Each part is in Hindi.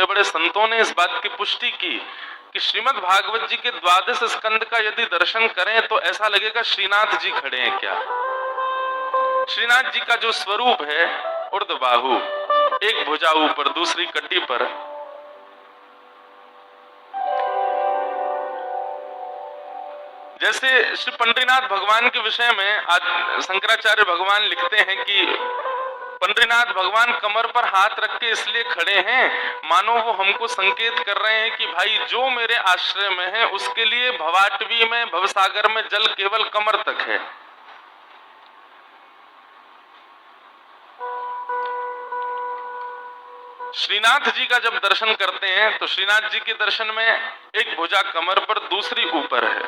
बड़े बड़े संतों ने इस बात की पुष्टि की कि श्रीमद् भागवत जी के 12 स्कंद का यदि दर्शन करें तो ऐसा लगेगा श्रीनाथ जी खड़े हैं क्या। श्रीनाथ जी का जो स्वरूप है, ऊर्ध्वबाहु, एक भुजा ऊपर दूसरी कटी पर, जैसे श्री पंडरीनाथ भगवान के विषय में आज शंकराचार्य भगवान लिखते हैं कि पंडरीनाथ भगवान कमर पर हाथ रख के इसलिए खड़े हैं मानो वो हमको संकेत कर रहे हैं कि भाई जो मेरे आश्रय में है उसके लिए भवाटवी में, भवसागर में जल केवल कमर तक है। श्रीनाथ जी का जब दर्शन करते हैं तो श्रीनाथ जी के दर्शन में एक भुजा कमर पर दूसरी ऊपर है,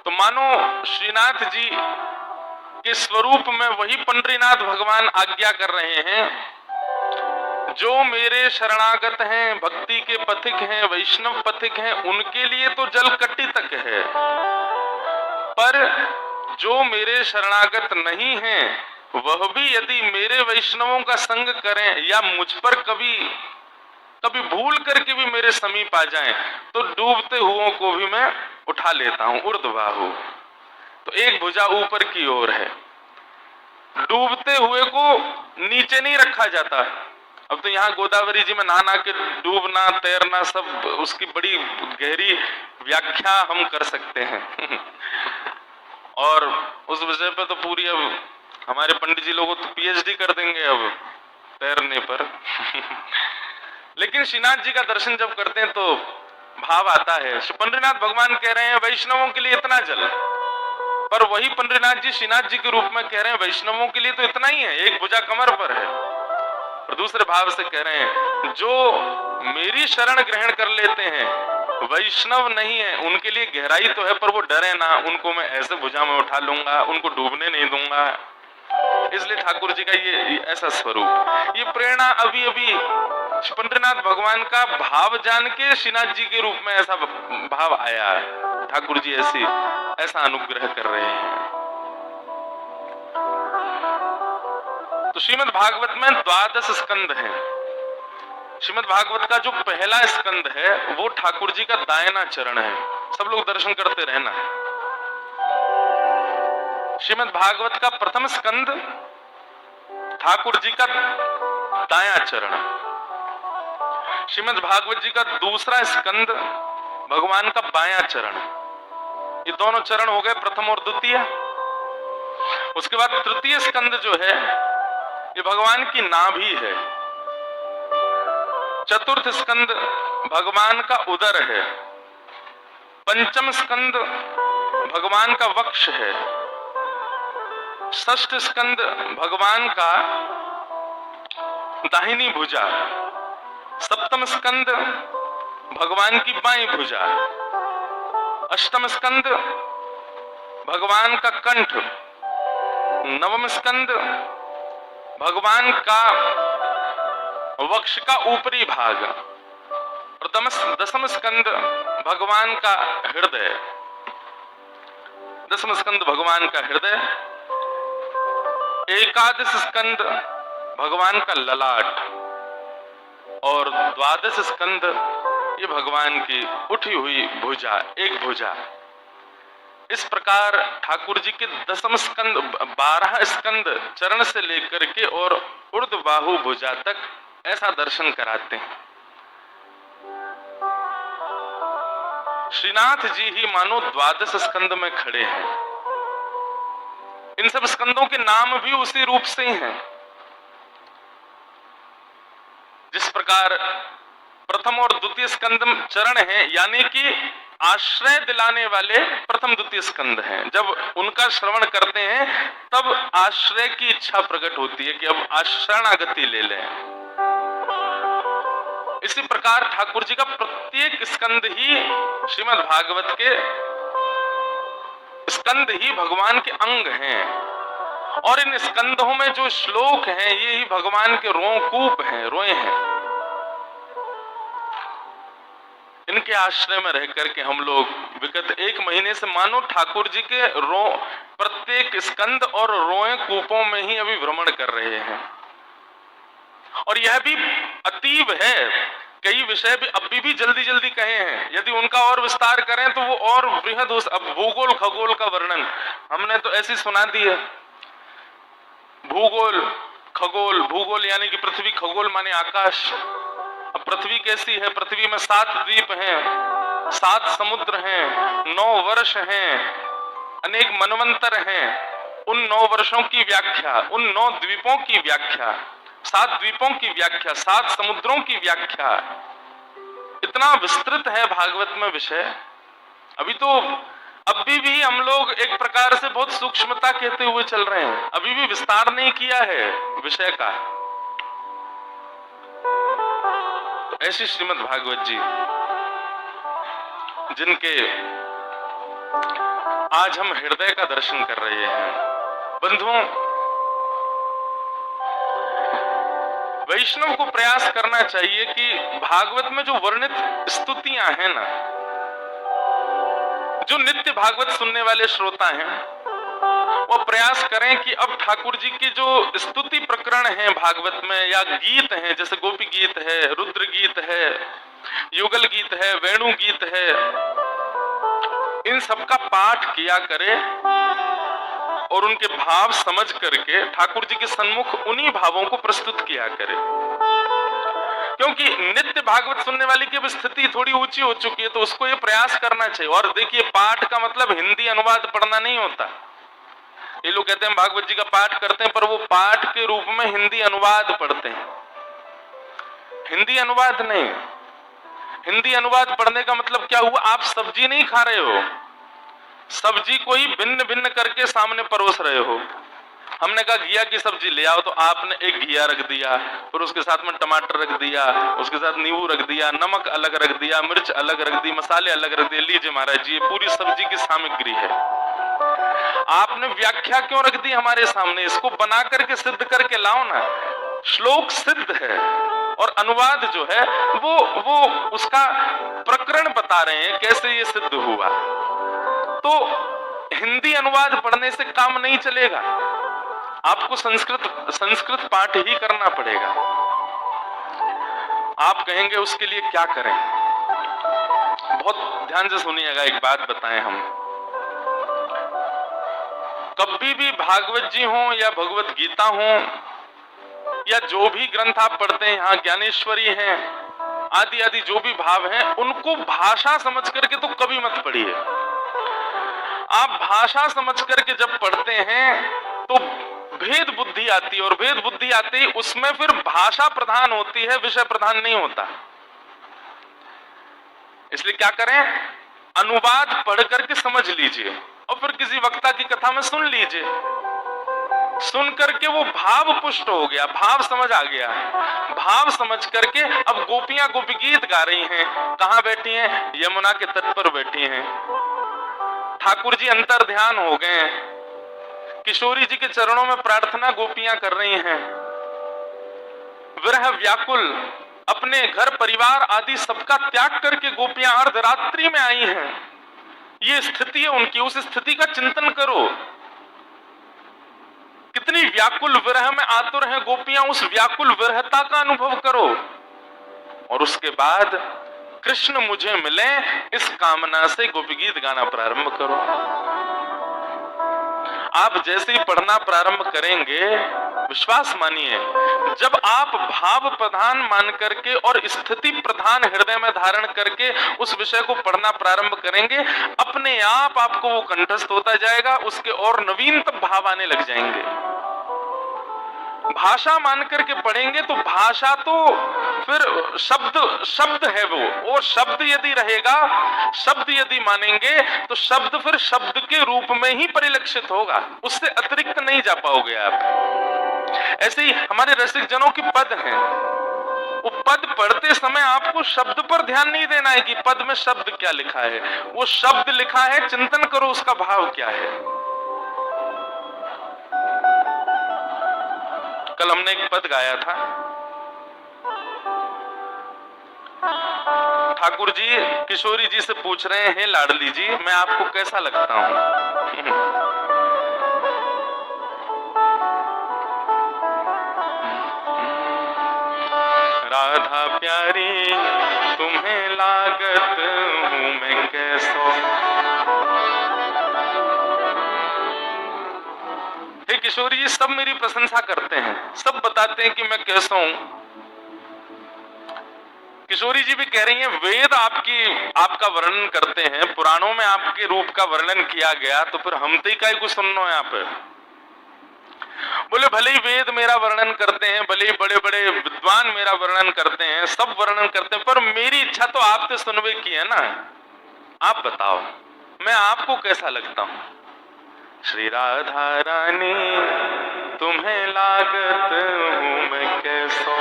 तो मानो श्रीनाथ जी के स्वरूप में वही पंडरीनाथ भगवान आज्ञा कर रहे हैं, जो मेरे शरणागत हैं, भक्ति के पथिक हैं, वैष्णव पथिक हैं, उनके लिए तो जल कट्टी तक है, पर जो मेरे शरणागत नहीं हैं वह भी यदि मेरे वैष्णवों का संग करें या मुझ पर कभी भूल करके भी मेरे समीप आ जाएं तो डूबते हुओं को भी मैं उठा लेता हूं। ऊर्ध्वबाहु, तो एक भुजा ऊपर की ओर है, डूबते हुए को नीचे नहीं रखा जाता। अब तो यहाँ गोदावरी जी में नहा के डूबना तैरना सब उसकी बड़ी गहरी व्याख्या हम कर सकते हैं और उस विषय पे तो पूरी अब हमारे पंडित जी लोगों तो पीएचडी कर देंगे अब तैरने पर लेकिन श्रीनाथ जी का दर्शन जब करते हैं तो भाव आता है। श्री पंडरीनाथ भगवान कह रहे हैं वैष्णवों के लिए इतना जल, पर वही पंडरीनाथ जी श्रीनाथ जी के रूप में कह रहे हैं वैष्णवों के लिए तो इतना ही है, एक भुजा कमर पर है, और दूसरे भाव से कह रहे हैं जो मेरी शरण ग्रहण कर लेते हैं, वैष्णव नहीं है, उनके लिए गहराई तो है पर वो डरे ना, उनको मैं ऐसे भुजा में उठा लूंगा, उनको डूबने नहीं दूंगा। इसलिए ठाकुर जी का ये ऐसा स्वरूप, ये प्रेरणा अभी अभी पंडरीनाथ भगवान का भाव जान के श्रीनाथ जी के रूप में ऐसा भाव आया है। ठाकुर जी ऐसा अनुग्रह कर रहे हैं। तो श्रीमद् भागवत में 12 स्कंद हैं। श्रीमद् भागवत का जो पहला स्कंद है वो ठाकुर जी का दायना चरण है। सब लोग दर्शन करते रहना। श्रीमद् भागवत का प्रथम स्कंद ठाकुर जी का दाया चरण, श्रीमद् भागवत जी का दूसरा स्कंद भगवान का बाया चरण। ये दोनों चरण हो गए प्रथम और द्वितीय। उसके बाद तृतीय स्कंद जो है ये भगवान की नाभि है। चतुर्थ स्कंद भगवान का उदर है। पंचम स्कंद भगवान का वक्ष है। षष्ठ स्कंद भगवान का दाहिनी भुजा। सप्तम स्कंद भगवान की बाईं भुजा। अष्टम स्कंद भगवान का कंठ। नवम स्कंद भगवान का वक्ष का ऊपरी भाग। और दसम स्कंद भगवान का हृदय। दसम स्कंद भगवान का हृदय। एकादश स्कंद भगवान का ललाट और 12 स्कंद ये भगवान की उठी हुई भुजा, एक भुजा। इस प्रकार ठाकुर जी के दसम स्कंद 12 स्कंद चरण से लेकर के और ऊर्ध्वबाहु भुजा तक ऐसा दर्शन कराते हैं। श्रीनाथ जी ही मानो 12 स्कंद में खड़े हैं। इन सब स्कंदों के नाम भी उसी रूप से ही हैं। जिस प्रकार प्रथम और द्वितीय स्कंद चरण हैं, यानी कि आश्रय दिलाने वाले प्रथम द्वितीय स्कंद हैं। जब उनका श्रवण करते हैं तब आश्रय की इच्छा प्रकट होती है कि अब शरणागति ले लें। इसी प्रकार ठाकुर जी का प्रत्येक स्कंद ही श्रीमद् भागवत के स्कंद ही भगवान के अंग हैं, और इन स्कंदों में जो श्लोक हैं ये ही भगवान के रोंकूप हैं, रोए हैं। इनके आश्रय में रह करके हम लोग विगत 1 महीने से मानो ठाकुर जी के प्रत्येक स्कंद और रोए कूपों में ही अभी भ्रमण कर रहे हैं। और यह भी अतीव है। कई विषय भी अभी भी जल्दी जल्दी कहे हैं, यदि उनका और विस्तार करें तो वो और बृहद। अब भूगोल खगोल का वर्णन हमने तो ऐसी सुना दी है। भूगोल खगोल, भूगोल यानी कि पृथ्वी, खगोल माने आकाश। अब पृथ्वी कैसी है? पृथ्वी में 7 द्वीप हैं, 7 समुद्र हैं, 9 वर्ष हैं, अनेक मनवंतर हैं। उन 9 वर्षों की व्याख्या, उन 9 द्वीपों की व्याख्या, 7 द्वीपों की व्याख्या, 7 समुद्रों की व्याख्या, इतना विस्तृत है भागवत में विषय। अभी भी हम लोग एक प्रकार से बहुत सूक्ष्मता कहते हुए चल रहे हैं, अभी भी विस्तार नहीं किया है विषय का। तो ऐसी श्रीमद् भागवत जी, जिनके आज हम हृदय का दर्शन कर रहे हैं। बंधुओं, वैष्णव को प्रयास करना चाहिए कि भागवत में जो वर्णित स्तुतियां हैं ना, जो नित्य भागवत सुनने वाले श्रोता हैं, वो प्रयास करें कि अब ठाकुर जी के जो स्तुति प्रकरण हैं भागवत में, या गीत हैं, जैसे गोपी गीत है, रुद्र गीत है, युगल गीत है, वेणु गीत है, इन सबका पाठ किया करे और उनके भाव समझ करके ठाकुर जी के सन्मुख उन्हीं भावों को प्रस्तुत किया करे। क्योंकि नित्य भागवत सुनने वाली की स्थिति थोड़ी ऊंची हो चुकी है, तो उसको ये प्रयास करना चाहिए। और देखिए, पाठ का मतलब हिंदी अनुवाद पढ़ना नहीं होता। ये लोग कहते हैं भागवत जी का पाठ करते हैं, पर वो पाठ के रूप में हिंदी अनुवाद पढ़ते हैं। हिंदी अनुवाद नहीं। हिंदी अनुवाद पढ़ने का मतलब क्या हुआ? आप सब्जी नहीं खा रहे हो, सब्जी को ही भिन्न भिन्न करके सामने परोस रहे हो। हमने कहा घिया की सब्जी ले आओ, तो आपने एक घिया रख दिया, फिर उसके साथ में टमाटर रख दिया, उसके साथ नींबू रख दिया, नमक अलग रख दिया, मिर्च अलग रख दी, मसाले अलग रख दिए। लीजिए महाराज जी, ये पूरी सब्जी की सामग्री है। आपने व्याख्या क्यों रख दी हमारे सामने? इसको बना करके सिद्ध करके लाओ ना। श्लोक सिद्ध है और अनुवाद जो है वो उसका प्रकरण बता रहे हैं कैसे ये सिद्ध हुआ। तो हिंदी अनुवाद पढ़ने से काम नहीं चलेगा, आपको संस्कृत पाठ ही करना पड़ेगा। आप कहेंगे उसके लिए क्या करें? बहुत ध्यान से सुनिएगा, एक बात बताएं हम। कभी भी भागवत जी हो या भगवत गीता हो या जो भी ग्रंथ आप पढ़ते हैं, यहाँ ज्ञानेश्वरी हैं, आदि आदि जो भी भाव हैं, उनको भाषा समझ करके तो कभी मत पढ़िए। आप भाषा समझ करके जब पढ़ते हैं तो भेद बुद्धि आती है, और भेद बुद्धि आती है उसमें फिर भाषा प्रधान होती है, विषय प्रधान नहीं होता। इसलिए क्या करें? अनुवाद पढ़ करके समझ लीजिए और फिर किसी वक्ता की कथा में सुन लीजिए। सुन करके वो भाव पुष्ट हो गया, भाव समझ आ गया। भाव समझ करके अब गोपियां गोपी गीत गा रही हैं। कहां बैठी हैं? यमुना के तट पर बैठी हैं। ठाकुर जी अंतर ध्यान हो गए, किशोरी जी के चरणों में प्रार्थना गोपियां कर रही हैं। विरह व्याकुल अपने घर परिवार आदि सबका त्याग करके गोपियां अर्धरात्रि में आई हैं। ये स्थिति है उनकी, उस स्थिति का चिंतन करो। कितनी व्याकुल विरह में आतुर हैं गोपियां, उस व्याकुल विरहता का अनुभव करो। और उसके बाद कृष्ण मुझे मिले इस कामना से गोपी गीत गाना प्रारंभ करो। आप जैसे ही पढ़ना प्रारंभ करेंगे, विश्वास मानिए, जब आप भाव प्रधान मान करके और स्थिति प्रधान हृदय में धारण करके उस विषय को पढ़ना प्रारंभ करेंगे, अपने आप आपको वो कंठस्थ होता जाएगा, उसके और नवीनतम भाव आने लग जाएंगे। भाषा मान करके पढ़ेंगे तो भाषा तो फिर शब्द है वो शब्द यदि रहेगा, शब्द यदि मानेंगे तो शब्द फिर शब्द के रूप में ही परिलक्षित होगा, उससे अतिरिक्त नहीं जा पाओगे आप। ऐसे ही हमारे रसिक जनों की पद हैं, वो पद पढ़ते समय आपको शब्द पर ध्यान नहीं देना है कि पद में शब्द क्या लिखा है। वो शब्द लिखा है, चिंतन करो उसका भाव क्या है। कल हमने एक पद गाया था, ठाकुर जी किशोरी जी से पूछ रहे हैं, लाडली जी मैं आपको कैसा लगता हूं? राधा राधा प्यारी तुम्हें लागत हूँ मैं कैसो। हे किशोरी जी, सब मेरी प्रशंसा करते हैं, सब बताते हैं कि मैं कैसा हूं। किशोरी जी भी कह रही हैं वेद आपका वर्णन करते हैं, पुराणों में आपके रूप का वर्णन किया गया, तो फिर हम तो का कुछ सुनना है आप। बोले भले ही वेद मेरा वर्णन करते हैं, भले ही बड़े बड़े विद्वान मेरा वर्णन करते हैं, सब वर्णन करते हैं, पर मेरी इच्छा तो आपने सुनवे की है ना। आप बताओ मैं आपको कैसा लगता हूं। श्री राधा रानी तुम्हें लागत हूँ मैं कैसो,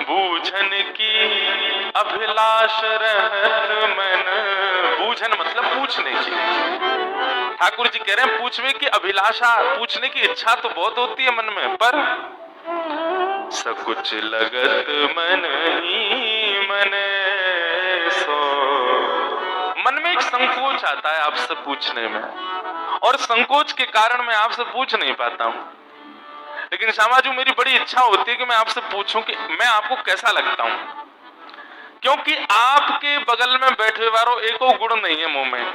बूझन की अभिलाष रहत मन। बूझन मतलब पूछने की। ठाकुर जी कह रहे हैं पूछने की अभिलाषा, पूछने की इच्छा तो बहुत होती है मन में, पर सकुच लगत मन ही मन सो। मन में एक संकोच आता है आपसे पूछने में, और संकोच के कारण मैं आपसे पूछ नहीं पाता हूं। लेकिन श्यामा जी मेरी बड़ी इच्छा होती है कि मैं आपसे पूछूं कि मैं आपको कैसा लगता हूं, क्योंकि आपके बगल में बैठे वालों एको गुण नहीं है मुंह में।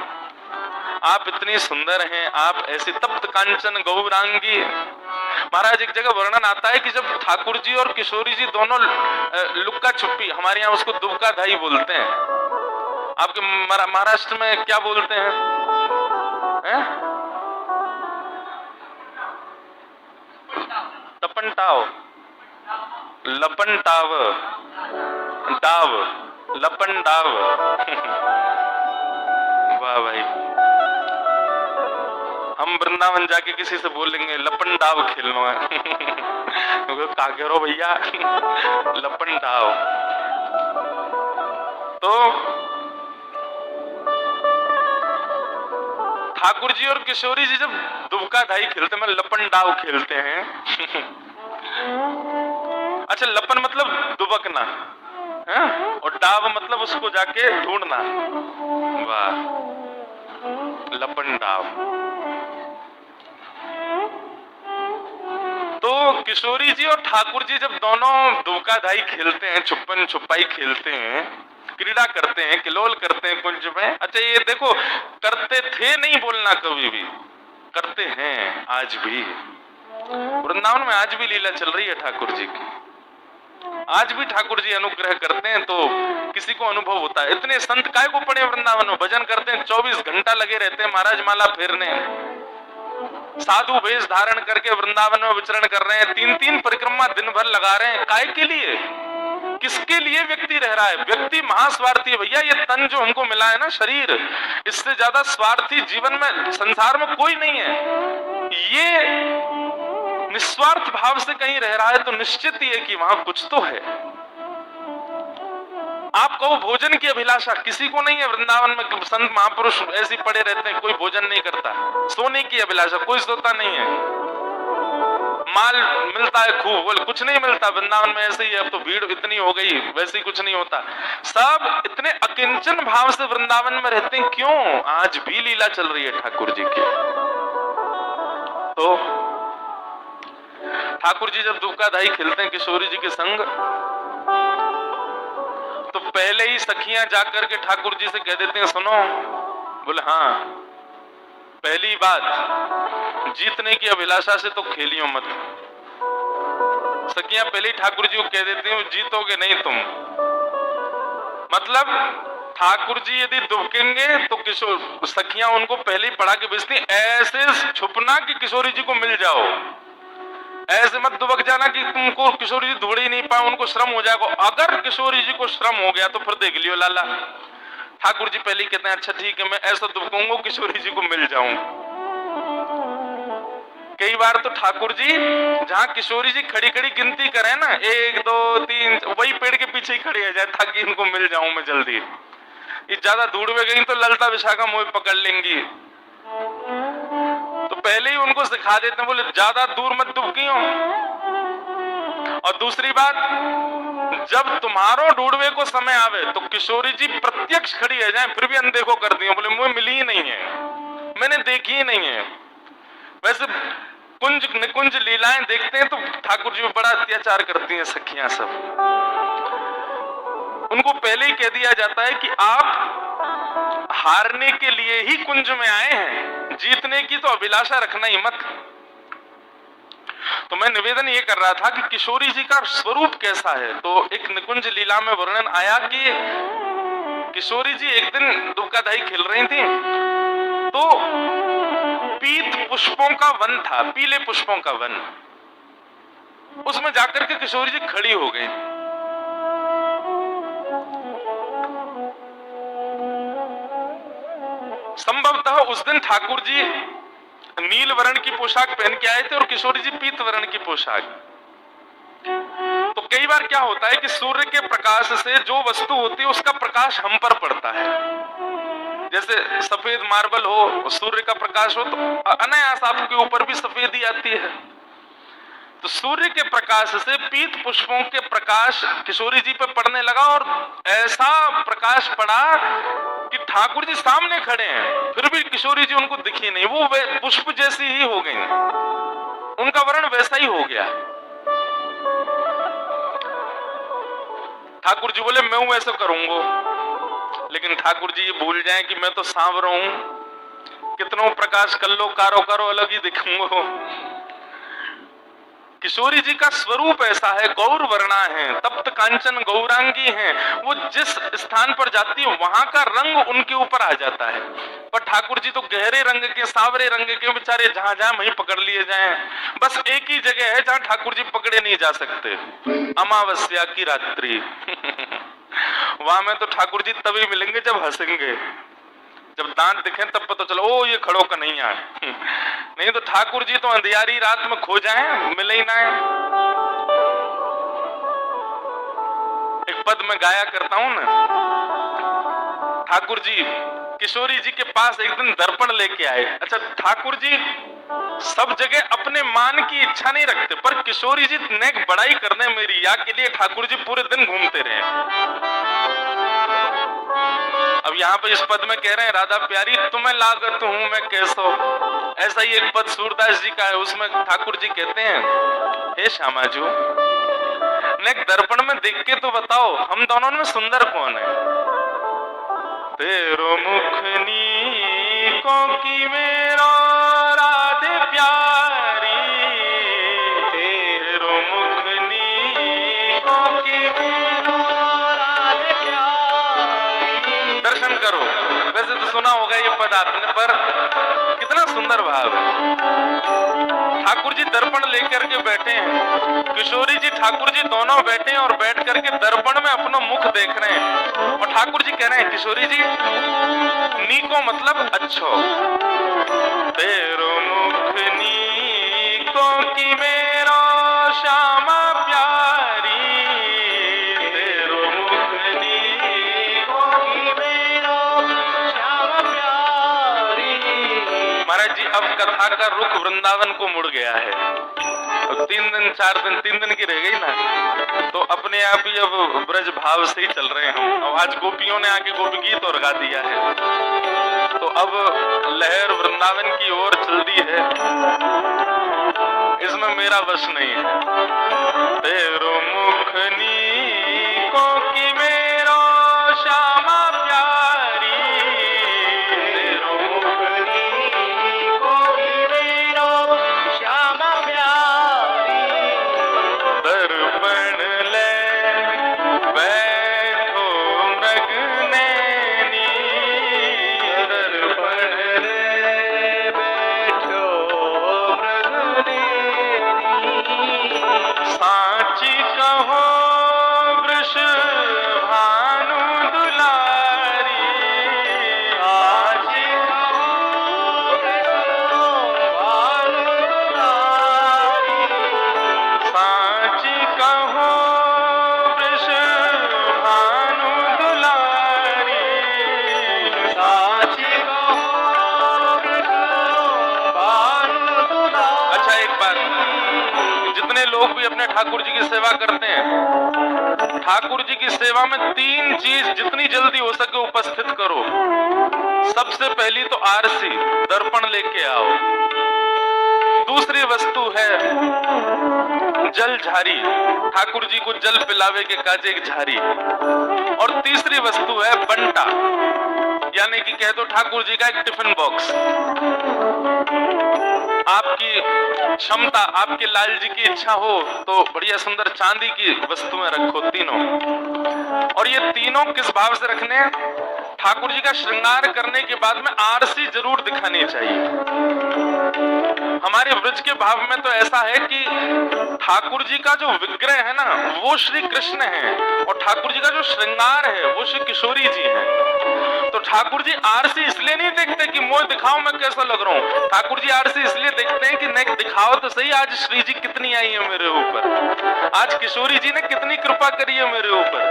आप इतनी सुंदर हैं, आप ऐसी तप्त कांचन गौरांगी। महाराज एक जगह वर्णन आता है कि जब ठाकुर जी और किशोरी जी दोनों लुक्का छुपी, हमारे यहाँ उसको दुबका धाई बोलते हैं, आपके महाराष्ट्र में क्या बोलते हैं, तपनटाव, लपनटाव, डाव, लपन डाव। वाह भाई, हम वृंदावन जाके किसी से बोलेंगे लपन डाव खेलना है। का कह रहो भैया, लपन डाव। तो ठाकुर जी और किशोरी जी जब दुबका धाई खेलते हैं, लपन डाव खेलते हैं। अच्छा, लपन मतलब दुबकना है, और डाव मतलब उसको जाके ढूंढना। वाह, लपन डाव। तो किशोरी जी और ठाकुर जी जब दोनों दुबका धाई खेलते हैं, छुपन छुपाई खेलते हैं, क्रीड़ा करते हैं, किलोल करते हैं कुंज में। अच्छा ये देखो, करते थे नहीं बोलना, कभी भी करते हैं आज भी। वृंदावन में आज भी लीला चल रही है ठाकुर जी की। आज भी ठाकुर जी अनुग्रह करते हैं तो किसी को अनुभव होता है। इतने संत काय को पड़े वृंदावन में, भजन करते हैं, 24 घंटा लगे रहते हैं महाराज माला फेरने। साधु वेश धारण करके वृंदावन में विचरण कर रहे हैं, 3-3 परिक्रमा दिन भर लगा रहे हैं। काय के लिए, किसके लिए व्यक्ति रह रहा है? व्यक्ति महास्वार्थी है भैया। ये तन जो हमको मिला है ना, शरीर, इससे ज्यादा स्वार्थी जीवन में संसार में कोई नहीं है। ये निस्वार्थ भाव से कहीं रह रहा है तो निश्चित ही है कि वहां कुछ तो है। आप कहो भोजन की अभिलाषा, किसी को नहीं है वृंदावन में। संत महापुरुष ऐसे पड़े रहते हैं, कोई भोजन नहीं करता। सोने की अभिलाषा, कोई सोता नहीं है। माल मिलता है खूब, बोले कुछ नहीं मिलता वृंदावन में, ऐसे ही। अब तो भीड़ इतनी हो गई, वैसे ही कुछ नहीं होता। सब इतने अकिंचन भाव से वृंदावन में रहते हैं। क्यों? आज भी लीला चल रही है ठाकुर जी की। तो ठाकुर जी जब दुबका धाई खेलते हैं किशोरी जी के संग, तो पहले ही सखियां जाकर के ठाकुर जी से कह देते हैं सुनो। बोले हाँ, पहली बात जीतने की अभिलाषा से तो खेलियो मत। सखियां पहले ही ठाकुर जी को कह देती हैं जीतोगे नहीं तुम। मतलब ठाकुर जी यदि दुबकेंगे तो किशोर सखियां उनको पहले ही पढ़ा के भेजती, ऐसे छुपना कि किशोरी जी को मिल जाओ। ऐसे मत दुबक जाना कि तुमको किशोरी जी ढूंढ ही नहीं पाए, उनको श्रम हो जाएगा। अगर किशोरी जी को श्रम हो गया तो फिर देख लियो लाला। ठाकुर जी पहले कहते हैं अच्छा ठीक है, मैं ऐसा दुबकूंगा किशोरी जी को मिल जाऊं। कई बार तो ठाकुर जी जहां किशोरी जी खड़ी खड़ी गिनती करें ना, 1 2 3, वही पेड़ के पीछे ही खड़ी है जाए ताकि इनको मिल जाऊं मैं जल्दी। ये ज्यादा दूर में गई तो ललता विशाखा मोह पकड़ लेंगी, तो पहले ही उनको सिखा देते हैं, बोले ज्यादा दूर मत दुबकियो। और दूसरी बात, जब तुम्हारो ढूंढवे को समय आवे तो किशोरी जी प्रत्यक्ष खड़ी है जाए, फिर भी अनदेखो कर दियो, बोले मुझे मिली ही नहीं है, मैंने देखी ही नहीं है। वैसे कुंज निकुंज लीलाएं देखते हैं तो ठाकुर जी बड़ा अत्याचार करती हैं सखियां सब। उनको पहले ही कह दिया जाता है कि आप हारने के लिए ही कुंज में आए हैं, जीतने की तो अभिलाषा रखना ही मत। तो मैं निवेदन ये कर रहा था कि किशोरी जी का स्वरूप कैसा है। तो एक निकुंज लीला में वर्णन आया कि किशोरी जी एक दिन दुबकादाई खेल रही थी, तो पीत पुष्पों का वन था, पीले पुष्पों का वन, उसमें जाकर के किशोरी जी खड़ी हो गई। संभवतः उस दिन ठाकुर जी नील वर्ण की पोशाक पहन के आए थे और किशोरी जी पीत वर्ण की पोशाक। तो कई बार क्या होता है कि सूर्य के प्रकाश से जो वस्तु होती है उसका प्रकाश हम पर पड़ता है। जैसे सफेद मार्बल हो, सूर्य का प्रकाश हो तो अनायास आपके ऊपर भी सफेदी आती है। तो सूर्य के प्रकाश से पीत पुष्पों के प्रकाश किशोरी जी पे पड़ने लगा और ऐसा प्रकाश पड़ा कि ठाकुर जी सामने खड़े हैं, फिर भी किशोरी जी उनको दिखी नहीं, वो पुष्प जैसी ही हो गई, उनका वर्ण वैसा ही हो गया। ठाकुर जी बोले मैं ऐसा करूंगा, लेकिन ठाकुर जी ये भूल जाएं कि मैं तो सांवरा हूं, कितनों प्रकाश कर लो कारो कारो अलग ही दिखूंगा। किशोरी जी का स्वरूप ऐसा है, गौर वर्णा है, तप्त कांचन गौरांगी हैं। वो जिस स्थान पर जाती है वहां का रंग उनके ऊपर आ जाता है। पर ठाकुर जी तो गहरे रंग के, सांवरे रंग के, बेचारे जहां जहां वहीं पकड़ लिए जाएं। बस एक ही जगह है जहां ठाकुर जी पकड़े नहीं जा सकते, अमावस्या की रात्रि। वहां में तो ठाकुर जी तभी मिलेंगे जब हंसेंगे, जब दांत दिखे तब पता चलो ओ ये खड़ो का नहीं आए। नहीं तो ठाकुर जी तो अंधियारी रात में खो जाएं, मिले ही ना। एक पद में गाया करता हूं ना, ठाकुर जी किशोरी जी के पास एक दिन दर्पण लेके आए। अच्छा, ठाकुर जी सब जगह अपने मान की इच्छा नहीं रखते, पर किशोरी जी नेक बड़ाई करने मेरी या के लिए ठाकुर जी पूरे दिन घूमते रहे। अब यहाँ पे इस पद में कह रहे हैं राधा प्यारी तुम्हें लागत हूं मैं कैसो। ऐसा ही एक पद सूरदास जी का है, उसमें ठाकुर जी कहते हैं हे श्यामाजू नेक दर्पण में देख के तो बताओ हम दोनों में सुंदर कौन है। तेरो मुख नीको की मेरो राधे प्यारी, तेरो मुख नीको की मेरो राधे प्यारी। दर्शन करो। वैसे तो सुना होगा ये पद आपने, पर कितना सुंदर भाव है। ठाकुर जी दर्पण लेकर के बैठे हैं, किशोरी जी ठाकुर जी दोनों बैठे हैं और बैठ करके दर्पण में अपना मुख देख रहे हैं। और ठाकुर जी कह रहे हैं किशोरी जी नीको मतलब अच्छो, तेरो मुख नीको की मेरो श्यामा प्यारी, तेरो मुख नीको की मेरो श्यामा प्यारी। महाराज जी अब कथा का रुख वृंदावन को मुड़ गया है। अब 3 दिन 4 दिन 3 दिन की रह गई ना, तो अपने आप ही अब ब्रज भाव से ही चल रहे हैं हम। अब आज गोपियों ने आके गोपी गीत और गा दिया है, तो अब लहर वृंदावन की ओर चल दी है, इसमें मेरा वश नहीं है। तेरो मुख नीको की मेरो श्यामा प्यारी, तेरो मुख नीको की मेरो श्यामा प्यारी। दर्पण ले बैठो मृग नैनी, दर्पण ले बैठो मृग नैनी। साची कहो वृष भानु दुलारी, साची कहो वृष भानु दुलारी, साची कहो वृष भानु दुलारी, साची कहो वृष भानु दुलारी। अच्छा एक बात, जितने लोग भी अपने ठाकुर जी की सेवा करते हैं, ठाकुर जी की सेवा में 3 चीज जितनी जल्दी हो सके उपस्थित करो। सबसे पहली तो आरसी, दर्पण लेके आओ। दूसरी वस्तु है जल झारी, ठाकुर जी को जल पिलावे के काजे एक झारी। और तीसरी वस्तु है बंटा, यानी कि कह दो ठाकुर जी का एक टिफिन बॉक्स। आपकी क्षमता, आपके लाल जी की इच्छा हो तो बढ़िया सुंदर चांदी की वस्तुएं रखो तीनों। और ये तीनों किस भाव से रखने हैं? ठाकुर जी का श्रृंगार करने के बाद में आरसी जरूर दिखानी चाहिए। हमारे ब्रज के भाव में तो ऐसा है कि ठाकुर जी का जो विग्रह है ना वो श्री कृष्ण है, और ठाकुर जी का जो श्रृंगार है वो श्री किशोरी जी है। तो ठाकुर जी आरसी इसलिए नहीं देखते कि मुझे दिखाओ मैं कैसा लग रहा हूँ, ठाकुर जी आरसी इसलिए देखते हैं कि नहीं दिखाओ तो सही आज श्री जी कितनी आई है मेरे ऊपर, आज किशोरी जी ने कितनी कृपा करी है मेरे ऊपर।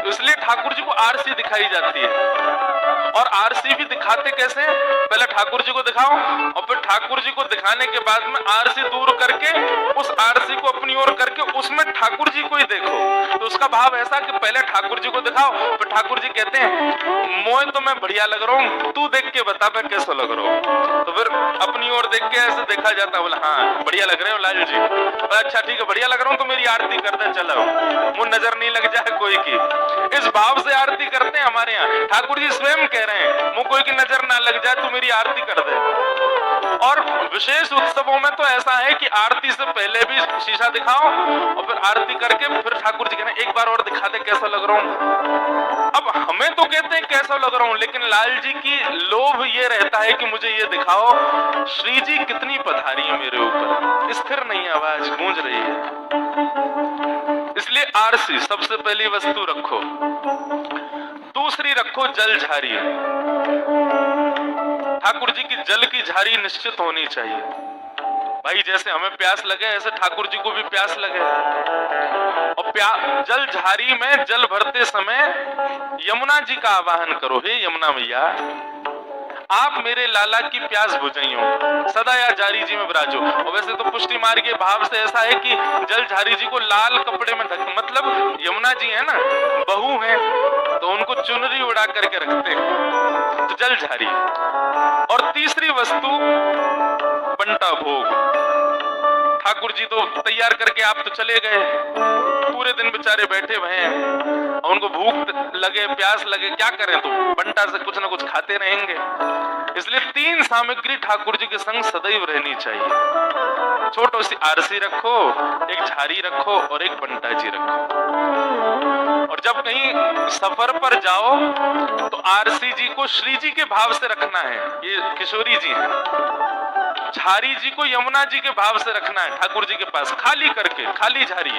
तो इसलिए ठाकुर जी को आरसी दिखाई जाती है। और आरसी भी दिखाते कैसे? पहले ठाकुर जी को दिखाओ और फिर ठाकुर जी को दिखाने के बाद में आरसी दूर करके उस आरसी को अपनी ओर करके उसमें ठाकुर जी को ही देखो। तो उसका भाव ऐसा कि पहले ठाकुर जी को दिखाओ, फिर ठाकुर जी कहते हैं मोए तो मैं बढ़िया लग रहा हूँ, तू देख के बता मैं कैसा लग रहा हूँ। तो फिर अपनी ओर देख के ऐसे देखा जाता है, बोला हाँ बढ़िया लग रहे हो लाल जी, अच्छा ठीक है बढ़िया लग रहा हूँ तो मेरी आरती करते चलो, मुझे नजर नहीं लग जाए कोई की। इस भाव से आरती करते हैं हमारे यहाँ। ठाकुर जी स्वयं कह रहे हैं मुझे कोई की नजर ना लग जाए तू मेरी आरती कर दे। और विशेष उत्सवों में तो ऐसा है कि आरती से पहले भी शीशा दिखाओ और फिर आरती करके फिर ठाकुर जी कहना एक बार और दिखा दे कैसा लग रहा हूँ। अब हमें तो कहते हैं कैसा लग रहा हूँ, लेकिन लाल जी की लोभ ये रहता है कि मुझे ये दिखाओ श्री जी कितनी पधारी है मेरे ऊपर, स्थिर नहीं है, आवाज गूंज रही है। इसलिए आरसी सबसे पहली वस्तु रखो। दूसरी रखो जल झारी। ठाकुर जी की जल की झारी निश्चित होनी चाहिए। भाई जैसे हमें प्यास लगे ऐसे ठाकुर जी को भी प्यास लगे। और जल झारी में जल भरते समय यमुना जी का आवाहन करो, हे यमुना मैया आप मेरे लाला की प्यास बुझाइयो, सदा या झारी जी में विराजो। और वैसे तो पुष्टि मार्ग के भाव से ऐसा है कि जल झारी जी को लाल कपड़े में ढक, मतलब यमुना जी है ना बहू है तो उनको चुनरी उड़ा करके रखते हैं, तो जल झारी। और तीसरी वस्तु बंटा भोग। ठाकुर जी तो तैयार करके आप तो चले गए, पूरे दिन बेचारे बैठे हुए हैं और उनको भूख लगे प्यास लगे क्या करें, तो बंटा से कुछ ना कुछ खाते रहेंगे। इसलिए तीन सामग्री ठाकुर जी के संग सदैव रहनी चाहिए। छोटी सी आरसी रखो, एक झारी रखो और एक बंटा जी रखो। और जब कहीं सफर पर जाओ तो आरसी जी को श्री जी के भाव से रखना है, ये किशोरी जी हैं। झारी जी को यमुना जी के भाव से रखना है ठाकुर जी के पास, खाली करके, खाली झारी।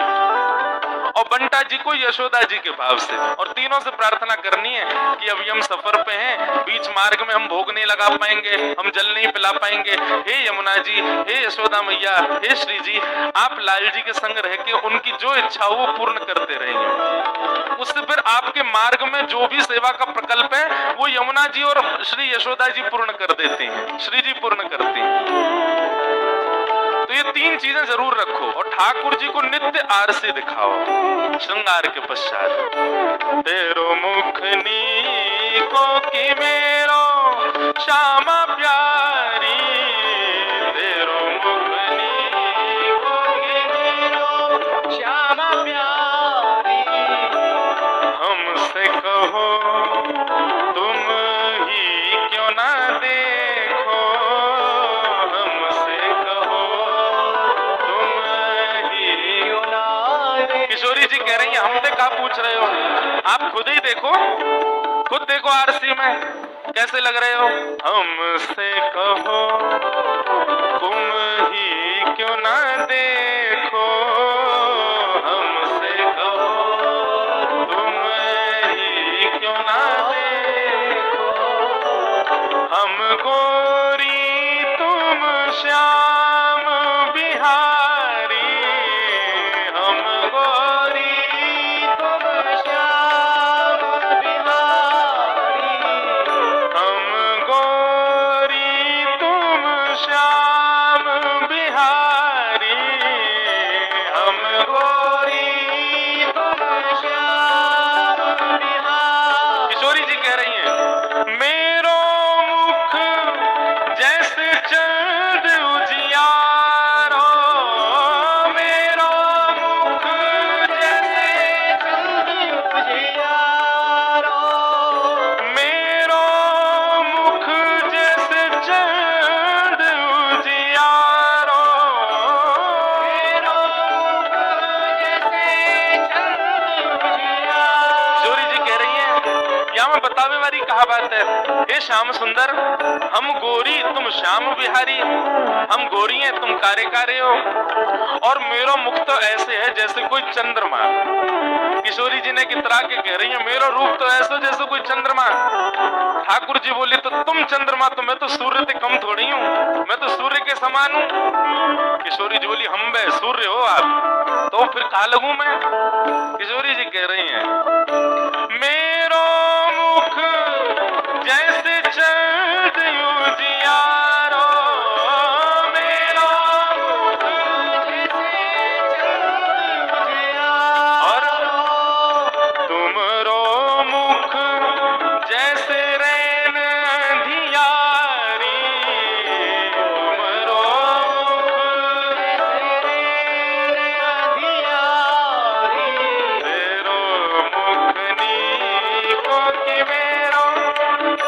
और बंटा जी को यशोदा जी के भाव से। और तीनों से प्रार्थना करनी है कि अभी हम सफर पे हैं, बीच मार्ग में हम भोग नहीं लगा पाएंगे, हम जल नहीं पिला पाएंगे, हे यमुना जी, हे यशोदा मैया, हे श्री जी, आप लाल जी के संग रह के उनकी जो इच्छा हो वो पूर्ण करते रहेंगे। उससे फिर आपके मार्ग में जो भी सेवा का प्रकल्प है वो यमुना जी और श्री यशोदा जी पूर्ण कर देती हैं, श्री जी पूर्ण करती हैं। तो ये तीन चीजें जरूर रखो और ठाकुर जी को नित्य आरसी दिखाओ श्रृंगार के पश्चात। तेरो मुखनी को की मेरो श्यामा प्यारी, तेरो मुखनी को की मेरो श्यामा प्यारी, हमसे कहो तुम ही क्यों ना देखो, किशोरी जी कह रही हैं हमसे क्या पूछ रहे हो, आप खुद ही देखो, खुद देखो आरसी में कैसे लग रहे हो। हमसे कहो तुम ही क्यों ना देखो, हमसे कहो तुम ही क्यों ना देखो, हम गोरी तुम श्याम बिहारी, श्याम बिहारी, में बतावे वाली कहा बात है। हे श्याम सुंदर, हम गोरी तुम श्याम बिहारी, हम गोरी हैं तुम कारे कारे हो, और मेरा मुख तो ऐसे है जैसे कोई चंद्रमा। किशोरी जी ने कितरा के कह रही है मेरा रूप तो ऐसा जैसे कोई चंद्रमा। ठाकुर जी बोले तो तुम चंद्रमा, तो मैं तो सूर्य से कम थोड़ी हूँ, मैं तो सूर्य के समान हूँ। किशोरी जी बोली हम बे सूर्य हो आप, तो फिर कहा लगूं मैं। किशोरी जी कह रही हैं मेरो मुख जैसे चंद उजियारो, मेरो मुख जैसे चंद उजियारो, तुमरो मुख जैसे रैन धियारी, तुमरो मुख जैसे रैन धियारी, तेरो मुख नीको कि मेरो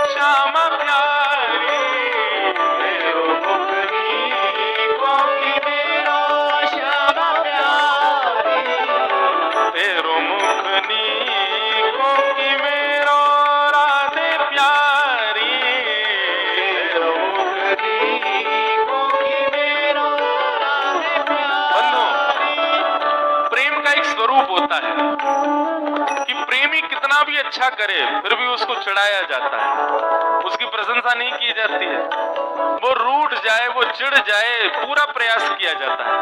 श्यामा प्यारी, तेरो मुख नीको कि मेरो श्यामा प्यारी, तेरो मुख नीको कि मेरो राधे प्यारी, तेरो मुख नीको कि मेरो राधे प्यारी। प्रेम का एक स्वरूप होता है कि प्रेमी कितना भी अच्छा करे फिर भी उसको चिढ़ाया जाता है, उसकी प्रशंसा नहीं की जाती है। वो रूठ जाए, वो चिढ़ जाए, पूरा प्रयास किया जाता है।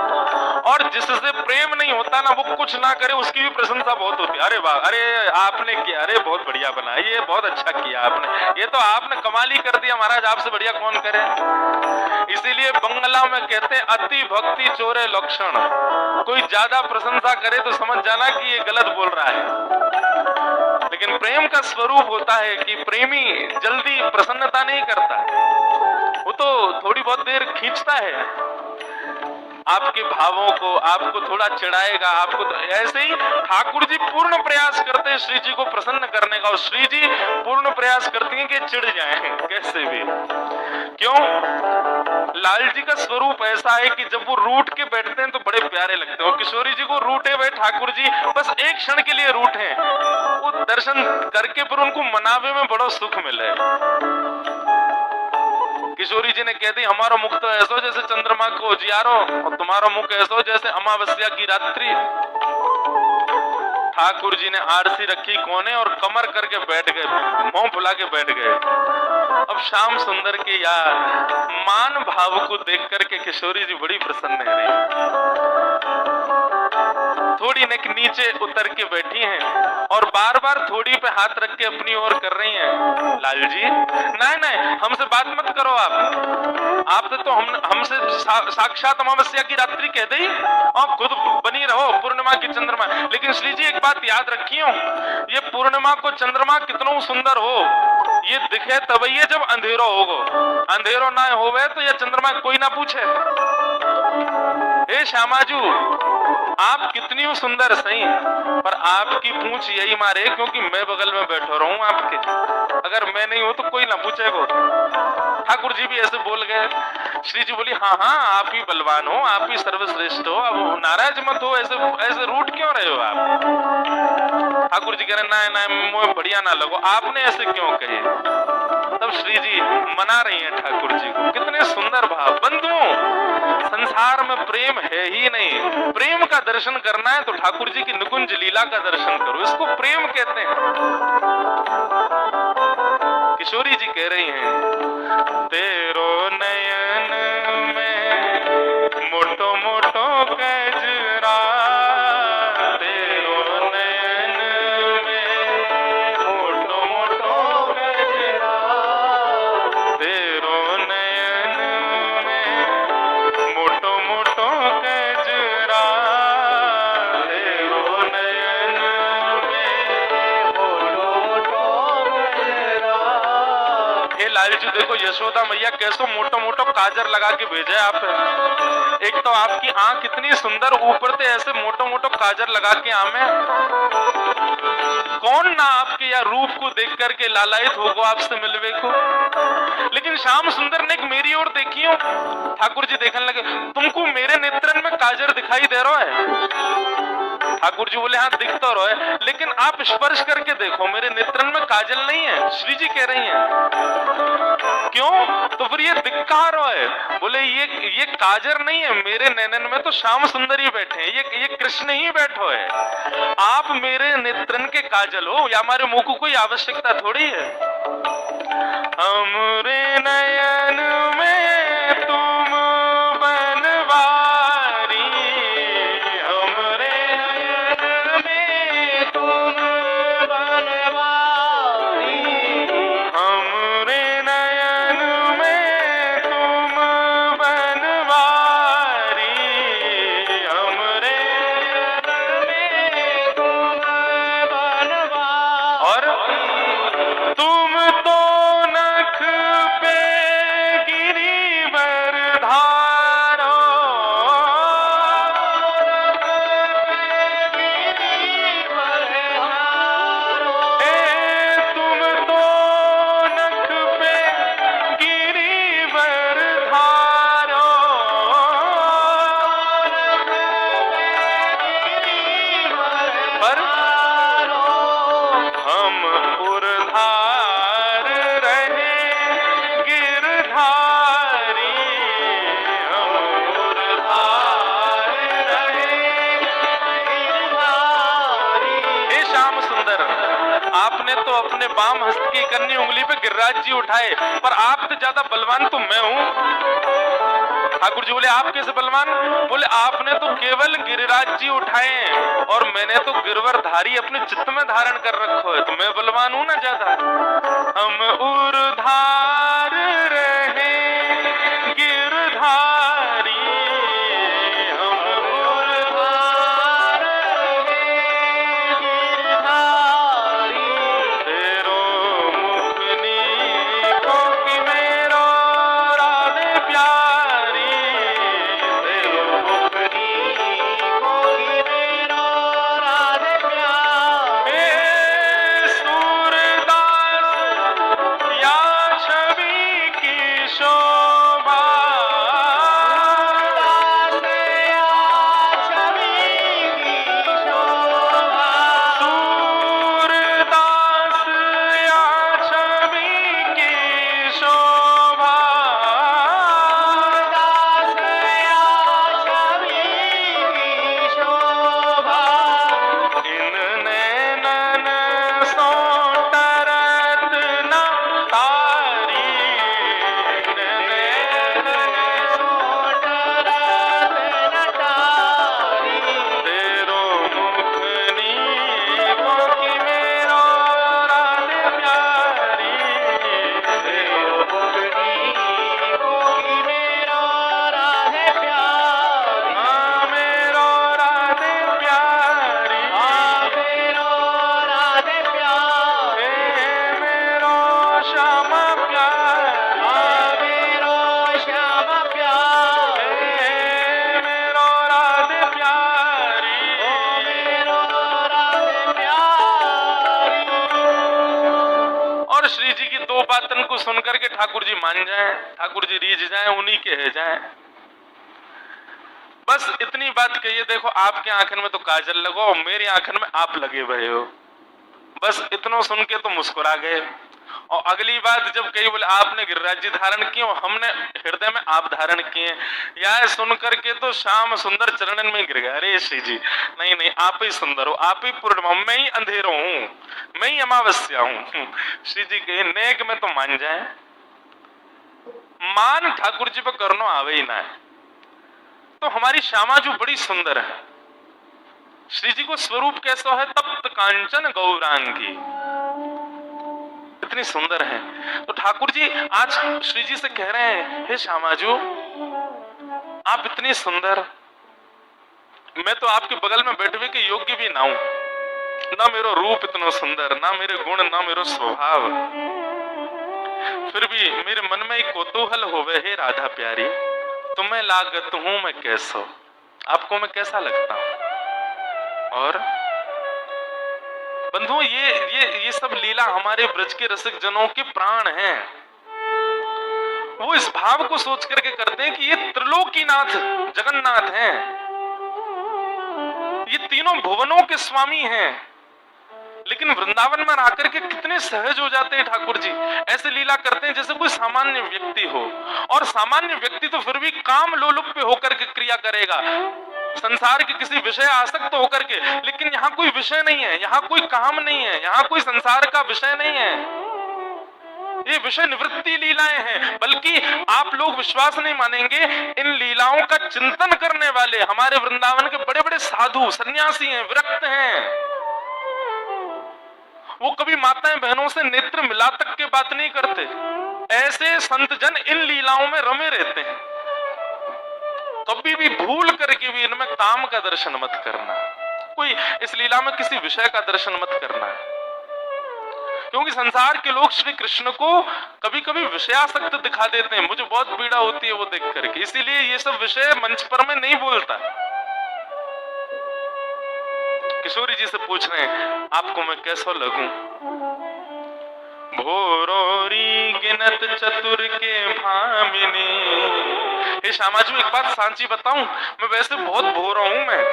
और जिससे प्रेम नहीं होता ना, वो कुछ ना करे उसकी भी प्रशंसा बहुत होती है। अरे वाह, अरे आपने किया, अरे बहुत बढ़िया बना, ये बहुत अच्छा किया आपने, ये तो आपने कमाल ही कर दिया महाराज, आपसे बढ़िया कौन करे। इसीलिए बंगला में कहते हैं अति भक्ति चोरे लक्षण। कोई ज्यादा प्रशंसा करे तो समझ जाना कि ये गलत बोल रहा है। लेकिन प्रेम का स्वरूप होता है कि प्रेमी जल्दी प्रसन्नता नहीं करता, वो तो थोड़ी बहुत देर खींचता है आपके भावों को, आपको थोड़ा चिढ़ाएगा, आपको तो ऐसे ही ठाकुर जी पूर्ण प्रयास करते हैं श्री जी को प्रसन्न करने का, और श्री जी पूर्ण प्रयास करती हैं कि चिढ़ जाएं कैसे भी। क्यों? लाल जी का स्वरूप ऐसा है कि जब वो रूठ के बैठते हैं तो बड़े प्यारे लगते हैं। और किशोरी जी को रूठे हुए ठाकुर जी बस एक क्षण के लिए रूठे, वो दर्शन करके फिर उनको मनावे में बड़ा सुख मिले। किशोरी जी ने कह दी हमारा मुख तो ऐसा जैसे चंद्रमा को उजियारो, और तुम्हारा मुख ऐसा जैसे अमावस्या की रात्रि। ठाकुर जी ने आरसी रखी कोने और कमर करके बैठ गए, मुंह फुला के बैठ गए। अब श्याम सुंदर के यार मान भाव को देख करके किशोरी जी बड़ी प्रसन्न है रही। थोड़ी नेक नीचे उतर के बैठी हैं और बार बार थोड़ी पे हाथ रख के अपनी ओर कर रही हैं। लाल जी नहीं नहीं हमसे बात मत करो, आप तो हमसे साक्षात अमावस्या की रात्रि कह दी और खुद बनी रहो पूर्णिमा की चंद्रमा। लेकिन श्री जी एक बात याद रखियो, ये पूर्णिमा को चंद्रमा कितना सुंदर हो ये दिखे तब ये जब अंधेरो होगो, अंधेरो ना होवे तो ये चंद्रमा कोई ना पूछे। हे श्यामाजू आप कितनी सुंदर सही, पर आपकी पूंछ यही मारे क्योंकि मैं बगल में बैठो रहूं आपके, अगर मैं नहीं हूं तो कोई ना पूछेगा। ठाकुर जी भी ऐसे बोल गए। श्री जी बोली हाँ हाँ आप ही बलवान हो, आप ही सर्वश्रेष्ठ हो, अब नाराज मत हो, ऐसे ऐसे रूठ क्यों रहे हो आप। ठाकुर जी कह रहे ना ना मुझे बढ़िया ना लगो, आपने ऐसे क्यों कहे। तब श्री जी मना रही हैं ठाकुर जी को। कितने सुंदर भाव। बंधुओं संसार में प्रेम है ही नहीं, प्रेम का दर्शन करना है तो ठाकुर जी की निकुंज लीला का दर्शन करो, इसको प्रेम कहते हैं। किशोरी जी कह रही हैं तेरो नयन में मोटो मोटो कजरा, तेरो नयन में मोटो मोटो कजरा, तेरो नयन में मोटो मोटो कजरा, तेरो नयन में मोटो मोटो कजरा। हे लालजू देखो यशोदा मैया कैसो मोटो मोटो काजर लगा के भेजे आप। एक तो आपकी आंख इतनी सुंदर, ऊपर से ऐसे मोटो मोटो काजर लगा के आमे। कौन ना आपके या रूप को देख करके लालायित होगो आपसे मिलवे को। लेकिन श्याम सुंदर ने एक मेरी ओर देखी हो, ठाकुर जी देखने लगे तुमको मेरे नेत्रन में काजर दिखाई दे रहा है। ठाकुर जी बोले हाँ दिख तो रहा है, लेकिन आप स्पर्श करके देखो मेरे नेत्रन में काजल नहीं है। श्री जी कह रही हैं क्यों? तो फिर ये दिख कहाँ रहा है? बोले ये काजर नहीं है, मेरे नैनन में तो श्याम सुंदर ही बैठे हैं, ये कृष्ण ही बैठो है। आप मेरे नेत्रन के काजल हो, या हमारे मुंह को कोई आवश्यकता थोड़ी है। हमरे नयन में तुम बनवारी, हमरे नयन में तुम बनवारी, हमरे नयन में तुम बनवारी, हमरे नयन में तुम बनवारी। और तुम तो नख पे गिरिवर धारो, तुम तो नख पे गिरिवर धारो, पर हम उर्धार रहे गिरधारी, हम उर्धार रहे गिरधारी। हे श्याम सुंदर, आपने तो अपने बाम हस्त की कन्नी उंगली पे गिरिराज जी उठाए, पर आपसे ज्यादा बलवान तो मैं हूं। ठाकुर जी बोले आप कैसे बलवान? बोले आपने तो केवल गिरिराज जी उठाए हैं, और मैंने तो गिरवर धारी अपने चित्त में धारण कर रखो है, तो मैं बलवान हूं ना ज्यादा। हम उर्धार रहे गिरधारी, हम उर्धार रहे गिरधारी, तेरो मुख नीको की मेरो राधे प्यारी, तेरो मुख नीको की मेरो राधे प्यारी। सूरदास या छवि की शोभा, सूरदास या छवि की शोभा, इन नैनन सो टरत न तारी, इन नैनन सो टरत न तारी, तेरो मुख नीको की मेरो राधे प्यारी, तेरो मुख नीको की मेरो राधे प्यारी, हाँ मेरो राधे प्यारी, हाँ मेरो राधे प्यारी, मेरो श्यामा प्यारी, हाँ मेरो श्यामा प्यारी, मेरो राधे प्यारी, ओ मेरो राधे प्यारी। और श्री जी की दो बातन को सुनकर के ठाकुर जी मान जाएं, ठाकुर जी रीझ जाएं, उन्हीं के है जाएं। बस इतनी बात कहिए, देखो आपके आंखन में तो काजल लगो और मेरी आंखन में आप लगे हुए हो। बस इतना सुन के तो मुस्कुरा गए। और अगली बात जब कही, बोले आपने गिरिराज जी धारण किए और हमने हृदय में आप धारण किए, यह सुन करके तो श्याम सुंदर चरणन में गिर गया। अरे श्री जी नहीं नहीं, आप ही सुंदर हो, आप ही पूर्णिमा, मैं ही अंधेरो हूं, मैं ही अमावस्या हूं। श्री जी कहे नेक में तो मान जाए, मान ठाकुर जी पर करनो आवे ही ना है। तो हमारी श्यामा जो बड़ी सुंदर है, श्री जी को स्वरूप कैसा है? तप्त कांचन गौरांगी, इतनी सुंदर है। तो ठाकुर जी आज श्री जी से कह रहे हैं, हे श्यामा जी आप इतनी सुंदर, मैं तो आपके बगल में बैठने के योग्य भी ना हूं, ना मेरा रूप इतना सुंदर, ना मेरे गुण, ना मेरा स्वभाव, फिर भी मेरे मन में एक कौतूहल होवे, हे राधा प्यारी तुम्हें लागत हूं मैं कैसो, आपको मैं कैसा लगता हूं? और बंधुओं ये सब लीला हमारे ब्रज के रसिक जनों के प्राण हैं। वो इस भाव को सोच करके करते हैं कि ये त्रिलोकीनाथ जगन्नाथ हैं, ये तीनों भुवनों के स्वामी हैं, लेकिन वृंदावन में आकर के कितने सहज हो जाते हैं ठाकुर जी। ऐसे लीला करते हैं जैसे कोई सामान्य व्यक्ति हो, और सामान्य व्यक्ति तो फिर भी काम लोलुप पे होकर के क्रिया करेगा, संसार के किसी विषय आसक्त होकर के। लेकिन यहाँ कोई विषय नहीं है, यहाँ कोई काम नहीं है, यहाँ कोई संसार का विषय नहीं है, ये विषय निवृत्ति लीलाएं हैं। बल्कि आप लोग विश्वास नहीं मानेंगे, इन लीलाओं का चिंतन करने वाले हमारे वृंदावन के बड़े बड़े साधु सन्यासी हैं, विरक्त हैं। वो कभी माताएं बहनों से नेत्र मिला तक के बात नहीं करते। ऐसे संत जन इन लीलाओं में रमे रहते हैं। कभी भी भूल करके भी इनमें काम का दर्शन मत करना, कोई इस लीला में किसी विषय का दर्शन मत करना, क्योंकि संसार के लोग श्री कृष्ण को कभी कभी विषयासक्त दिखा देते हैं। मुझे बहुत पीड़ा होती है वो देख करके, इसीलिए ये सब विषय मंच पर मैं नहीं बोलता। किशोरी जी से पूछ रहे हैं, आपको मैं कैसा लगूं? भोरोरी गिनत चतुर के भामिनी। हे श्यामाजू, एक बात सांची बताऊं, मैं वैसे बहुत भोरा हूं मैं,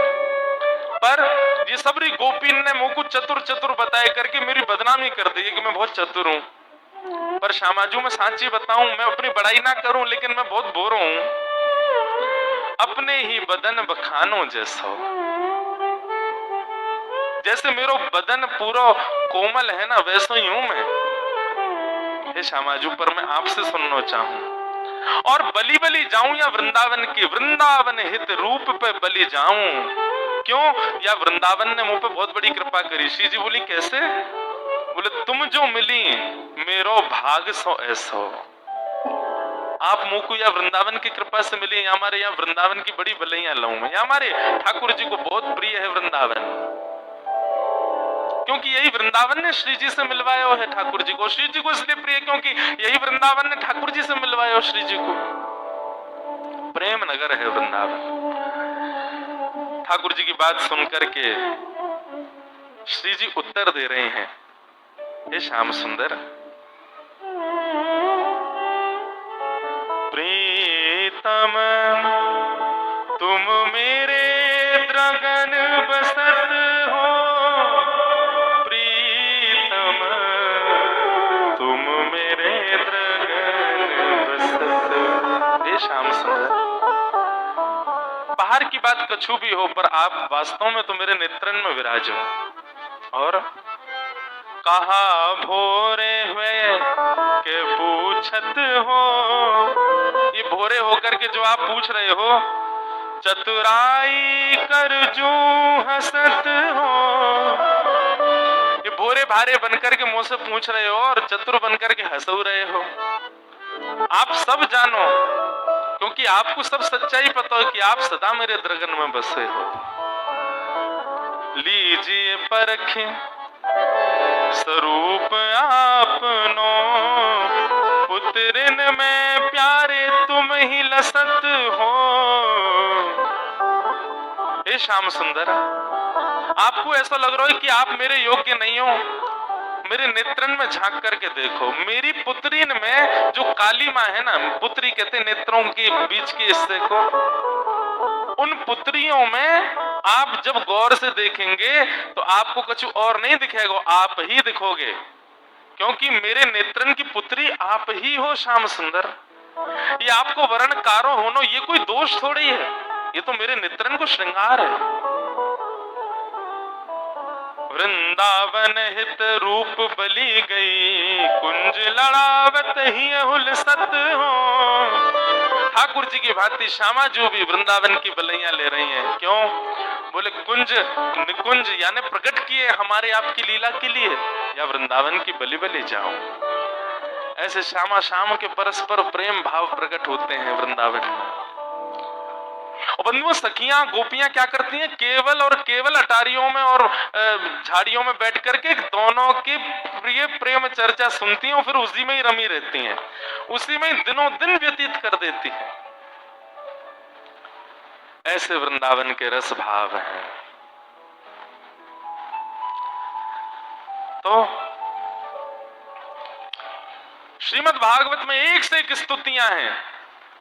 पर ये सबरी गोपी ने मुझ को चतुर चतुर बताए करके मेरी बदनामी कर दी है कि मैं बहुत चतुर हूं। पर श्यामाजू, मैं सांची बताऊं, मैं अपनी बड़ाई ना करूं, लेकिन मैं बहुत भोरा हूं। अपने ही बदन बखानो जैसा, जैसे मेरो बदन पूरा कोमल है ना, वैसा ही हूं मैं। हे श्यामाजू, पर मैं आपसे सुनना चाहूं, और बलि बलि जाऊं या वृंदावन की, वृंदावन हित रूप पे बलि जाऊं। क्यों? या वृंदावन ने मुझ पे बहुत बड़ी कृपा करी। श्री जी बोली, कैसे? बोले, तुम जो मिली मेरो भाग सो ऐसो। आप मुझ को या वृंदावन की कृपा से मिली, या हमारे यहाँ वृंदावन की बड़ी भलाइयां लाऊं मैं, या हमारे ठाकुर जी को बहुत प्रिय है वृंदावन, क्योंकि यही वृंदावन ने श्री जी से मिलवाया है ठाकुर जी को। श्री जी को इसलिए प्रिय क्योंकि यही वृंदावन ने ठाकुर जी से मिलवाया श्री जी को। प्रेम नगर है वृंदावन। ठाकुर जी की बात सुनकर के श्री जी उत्तर दे रहे हैं, हे श्याम सुंदर, प्रीतम तुम मेरे द्रगन बसत हो, प्रीतम तुम मेरे द्रगन बसत। हे श्याम सुंदर, बाहर की बात कछु भी हो, पर आप वास्तव में तो मेरे नेत्रन में विराजो। और कहा भोरे हुए के पूछत हो, ये भोरे होकर के जो आप पूछ रहे हो, चतुराई कर जो हसत हो, ये भोरे भारे बनकर के मुंह से पूछ रहे हो और चतुर बनकर के हंस रहे हो। आप सब जानो, क्योंकि आपको सब सच्चाई पता हो कि आप सदा मेरे द्रगन में बसे हो। लीजिए परखे स्वरूप आपनो, पुत्रिन में प्यारे तुम ही लसत हो। हे श्याम सुंदर, आपको ऐसा लग रहा है कि आप मेरे योग्य नहीं हो, मेरे नेत्रन में झांक करके देखो। मेरी पुत्रीन में जो काली माँ है ना, पुत्री कहते नेत्रों के बीच के हिस्से को, उन पुत्रियों में आप जब गौर से देखेंगे तो आपको कुछ और नहीं दिखेगा, आप ही दिखोगे, क्योंकि मेरे नेत्रन की पुत्री आप ही हो श्याम सुंदर। ये आपको वर्ण कारो होनो ये कोई दोष थोड़ी है, ये तो मेरे नेत्रन को श्रृंगार है। वृंदावन हित रूप बली गई, कुंज लड़ावत ही हुलसत हो। ठाकुर जी की भांति श्यामा जो भी वृंदावन की बलैया ले रही हैं। क्यों? बोले कुंज निकुंज यानी प्रकट किए हमारे आपकी लीला के लिए, या वृंदावन की बलि बलि जाओ। ऐसे श्यामा श्याम के परस्पर प्रेम भाव प्रकट होते हैं वृंदावन में। और बंधुओं, सखियां गोपियां क्या करती हैं? केवल और केवल अटारियों में और झाड़ियों में बैठ करके दोनों की प्रिय प्रेम चर्चा सुनती हैं और फिर उसी में ही रमी रहती हैं, उसी में ही दिनों दिन व्यतीत कर देती हैं। ऐसे वृंदावन के रस भाव हैं। तो श्रीमद् भागवत में एक से एक स्तुतियां हैं,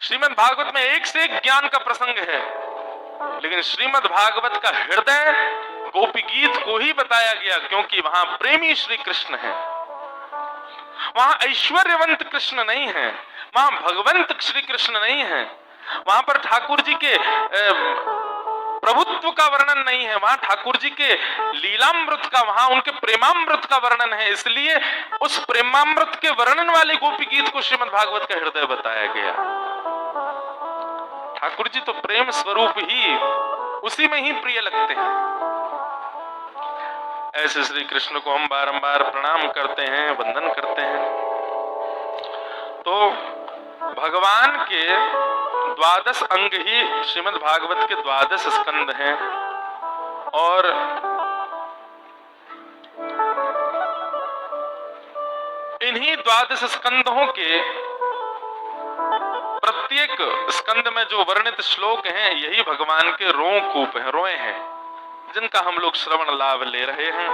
श्रीमद् भागवत में एक से एक ज्ञान का प्रसंग है। लेकिन श्रीमद् भागवत का हृदय गोपी गीत को ही बताया गया, क्योंकि वहां प्रेमी श्री कृष्ण है, वहां ऐश्वर्यवंत कृष्ण नहीं है, वहां भगवंत श्री कृष्ण नहीं है, वहां पर ठाकुर जी के प्रभुत्व का वर्णन नहीं है, वहां ठाकुर जी के लीलामृत का, वहां उनके प्रेमामृत का वर्णन है। इसलिए उस प्रेमामृत के वर्णन वाले गोपी गीत को श्रीमद् भागवत का हृदय बताया गया। ठाकुर जी तो प्रेम स्वरूप ही, उसी में ही प्रिय लगते हैं। ऐसे श्री कृष्ण को हम बारंबार प्रणाम करते हैं, वंदन करते हैं। तो भगवान के 12 अंग ही श्रीमद् भागवत के 12 स्कंद हैं, और इन्हीं 12 स्कंदों के प्रत्येक स्कंद में जो वर्णित श्लोक हैं, यही भगवान के रों कूप हैं, रोए हैं, जिनका हम लोग श्रवण लाभ ले रहे हैं।